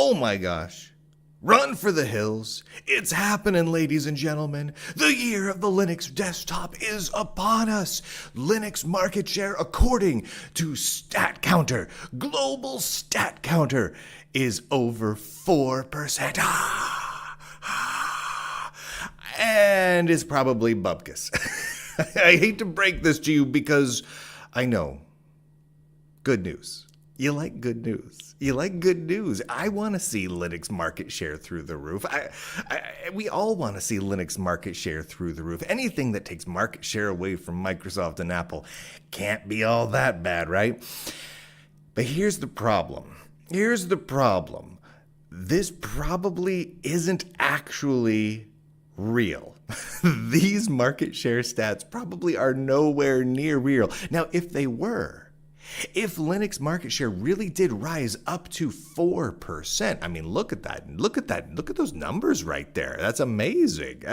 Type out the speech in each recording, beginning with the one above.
Oh my gosh. Run for the hills. It's happening, ladies and gentlemen. The year of the Linux desktop is upon us. Linux market share, according to StatCounter, global StatCounter, is over 4%. And is probably bupkis. I hate to break this to you because I know. Good news. You like good news. You like good news. I want to see Linux market share through the roof. We all want to see Linux market share through the roof. Anything that takes market share away from Microsoft and Apple can't be all that bad, right? But here's the problem. This probably isn't actually real. These market share stats probably are nowhere near real. Now, if they were, if Linux market share really did rise up to 4%, I mean, look at that. Look at those numbers right there. That's amazing.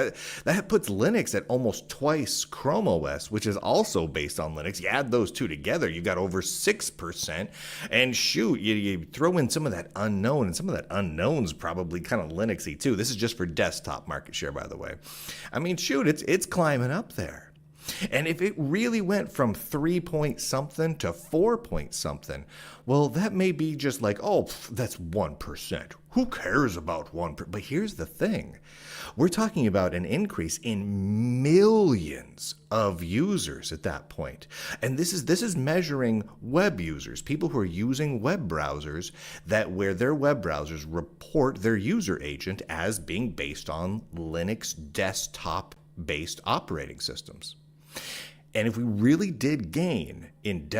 That puts Linux at almost twice Chrome OS, which is also based on Linux. You add those two together, you got over 6%. And shoot, you throw in some of that unknown, and some of that unknown's probably kind of Linuxy too. This is just for desktop market share, by the way. I mean, shoot, it's climbing up there. And if it really went from 3 point something to 4 point something, well, that may be just like, oh, that's 1%. Who cares about 1%? But here's the thing. We're talking about an increase in millions of users at that point. And this is measuring web users, people who are using web browsers, that where their web browsers report their user agent as being based on Linux desktop-based operating systems. And if we really did gain in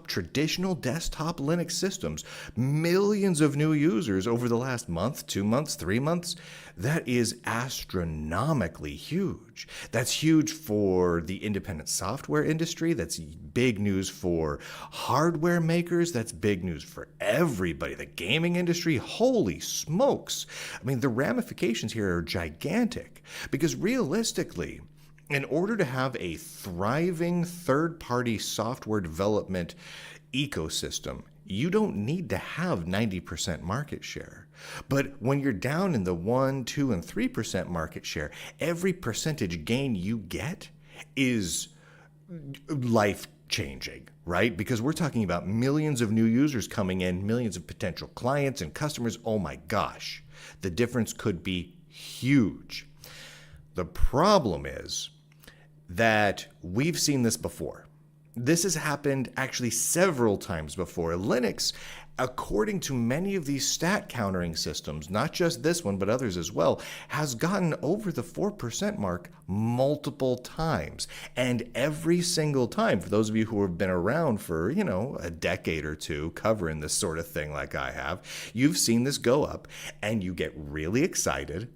traditional desktop Linux systems, millions of new users over the last month, 2 months, 3 months, that is astronomically huge. That's huge for the independent software industry. That's big news for hardware makers. That's big news for everybody. The gaming industry, holy smokes. I mean, the ramifications here are gigantic because realistically, in order to have a thriving third-party software development ecosystem, you don't need to have 90% market share. But when you're down in the 1, 2, and 3% market share, every percentage gain you get is life-changing, right? Because we're talking about millions of new users coming in, millions of potential clients and customers. Oh my gosh, the difference could be huge. The problem is that we've seen this before. This has happened actually several times before. Linux, according to many of these stat countering systems, not just this one, but others as well, has gotten over the 4% mark multiple times. And every single time, for those of you who have been around for, a decade or two covering this sort of thing like I have, you've seen this go up and you get really excited.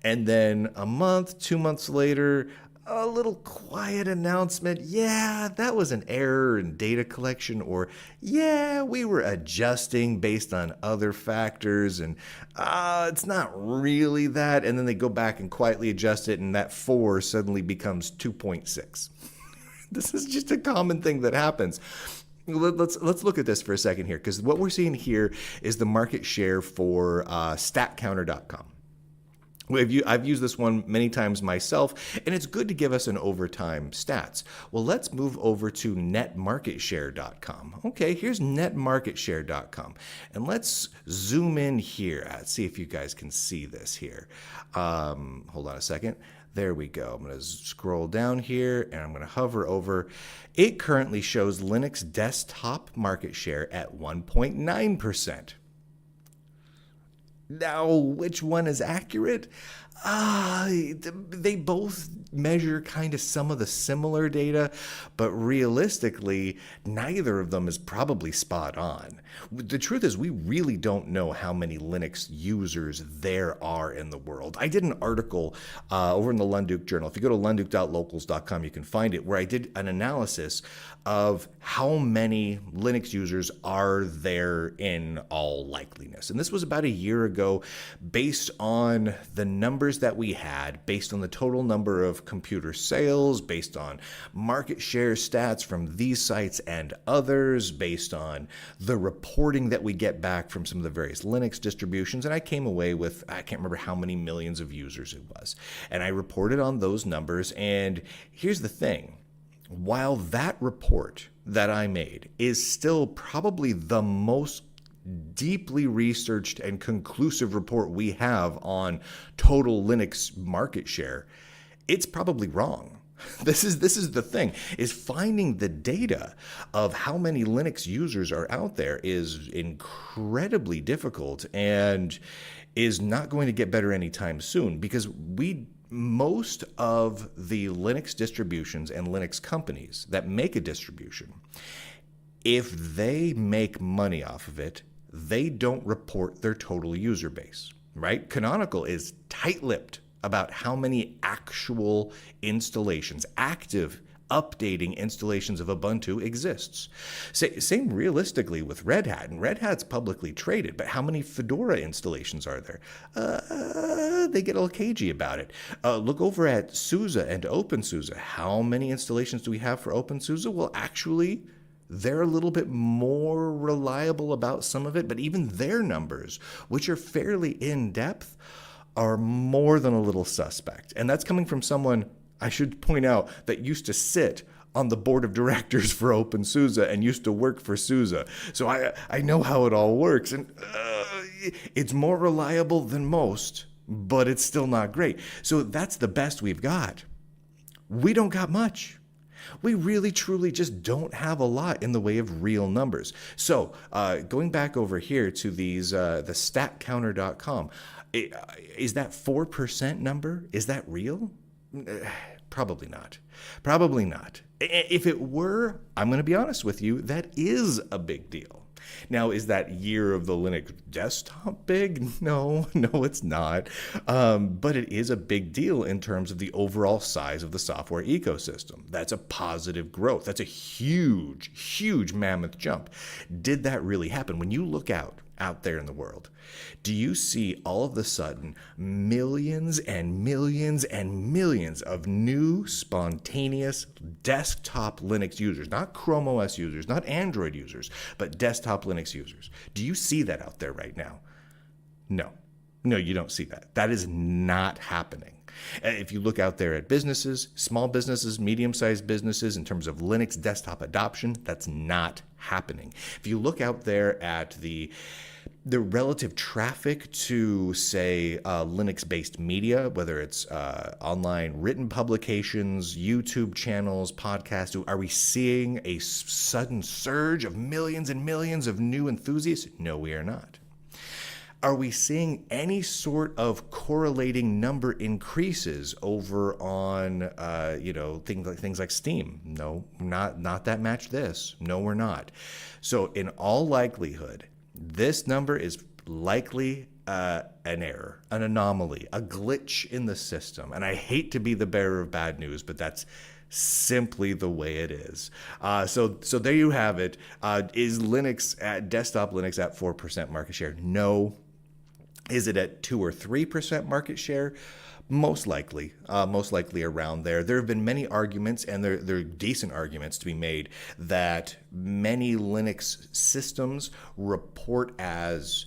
And then a month, 2 months later, a little quiet announcement, yeah, that was an error in data collection, or yeah, we were adjusting based on other factors, and it's not really that, and then they go back and quietly adjust it, and that 4 suddenly becomes 2.6. This is just a common thing that happens. Let's look at this for a second here, because what we're seeing here is the market share for statcounter.com. I've used this one many times myself, and it's good to give us an overtime stats. Well, let's move over to netmarketshare.com. Okay, here's netmarketshare.com. And let's zoom in here. Let's see if you guys can see this here. Hold on a second. There we go. I'm going to scroll down here, and I'm going to hover over. It currently shows Linux desktop market share at 1.9%. Now, which one is accurate? They both measure kind of some of the similar data, but realistically, neither of them is probably spot on. The truth is, we really don't know how many Linux users there are in the world. I did an article over in the Lunduke Journal. If you go to lunduke.locals.com, you can find it, where I did an analysis of how many Linux users are there in all likeliness. And this was about a year ago, based on the numbers numbers that we had based on the total number of computer sales, based on market share stats from these sites and others, based on the reporting that we get back from some of the various Linux distributions. And I came away with, I can't remember how many millions of users it was. And I reported on those numbers. And here's the thing. While that report that I made is still probably the most deeply researched and conclusive report we have on total Linux market share, it's probably wrong. This is the thing, is finding the data of how many Linux users are out there is incredibly difficult and is not going to get better anytime soon, because most of the Linux distributions and Linux companies that make a distribution, if they make money off of it, they don't report their total user base, right? Canonical is tight-lipped about how many actual installations, active updating installations of Ubuntu exists. Same realistically with Red Hat, and Red Hat's publicly traded, but how many Fedora installations are there? They get a little cagey about it. Look over at SUSE and OpenSUSE. How many installations do we have for OpenSUSE? Well, actually, they're a little bit more reliable about some of it, but even their numbers, which are fairly in-depth, are more than a little suspect. And that's coming from someone, I should point out, that used to sit on the board of directors for OpenSUSE and used to work for SUSE. So I know how it all works. And it's more reliable than most, but it's still not great. So that's the best we've got. We don't got much. We really, truly just don't have a lot in the way of real numbers. So going back over here to these, the statcounter.com, is that 4% number? Is that real? Probably not. Probably not. If it were, I'm going to be honest with you, that is a big deal. Now, is that year of the Linux desktop big? No, it's not. But it is a big deal in terms of the overall size of the software ecosystem. That's a positive growth. That's a huge, huge mammoth jump. Did that really happen? When you look out there in the world, do you see all of a sudden millions and millions and millions of new spontaneous desktop Linux users, not Chrome OS users, not Android users, but desktop Linux users? Do you see that out there right now? No, you don't see that. That is not happening. If you look out there at businesses, small businesses, medium-sized businesses, in terms of Linux desktop adoption, that's not happening. If you look out there at the relative traffic to, say, Linux-based media, whether it's online written publications, YouTube channels, podcasts, are we seeing a sudden surge of millions and millions of new enthusiasts? No, we are not. Are we seeing any sort of correlating number increases over on, things like Steam? No, not that match this. No, we're not. So in all likelihood, this number is likely an error, an anomaly, a glitch in the system. And I hate to be the bearer of bad news, but that's simply the way it is. So there you have it. Is desktop Linux at 4% market share? No. Is it at 2 or 3% market share? Most likely around there. There have been many arguments, and there are decent arguments to be made, that many Linux systems report as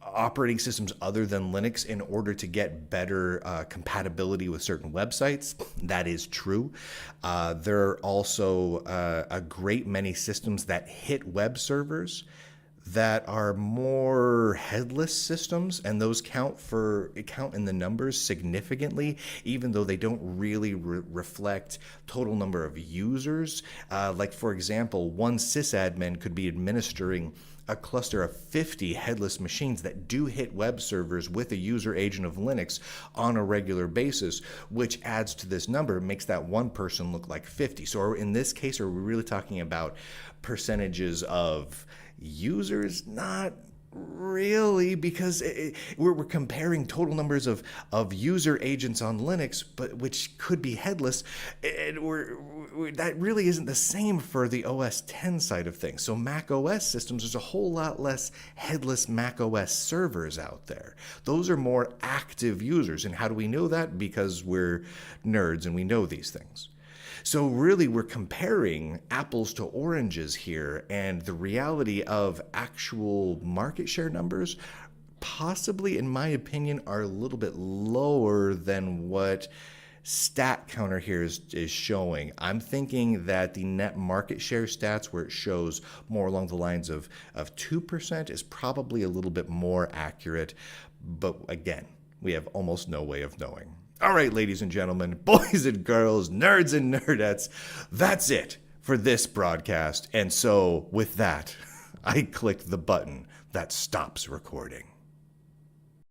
operating systems other than Linux in order to get better compatibility with certain websites. That is true. There are also a great many systems that hit web servers that are more headless systems, and those count in the numbers significantly, even though they don't really reflect total number of users. Like, for example, one sysadmin could be administering a cluster of 50 headless machines that do hit web servers with a user agent of Linux on a regular basis, which adds to this number, makes that one person look like 50. So in this case, are we really talking about percentages of users? Not really, because we're comparing total numbers of user agents on Linux, but which could be headless, and that really isn't the same for the OS 10 side of things. So Mac OS systems, there's a whole lot less headless Mac OS servers out there. Those are more active users, and how do we know that? Because we're nerds and we know these things. So really, we're comparing apples to oranges here, and the reality of actual market share numbers possibly, in my opinion, are a little bit lower than what stat counter here is showing. I'm thinking that the net market share stats, where it shows more along the lines of 2%, is probably a little bit more accurate. But again, we have almost no way of knowing. All right, ladies and gentlemen, boys and girls, nerds and nerdettes, that's it for this broadcast. And so with that, I click the button that stops recording.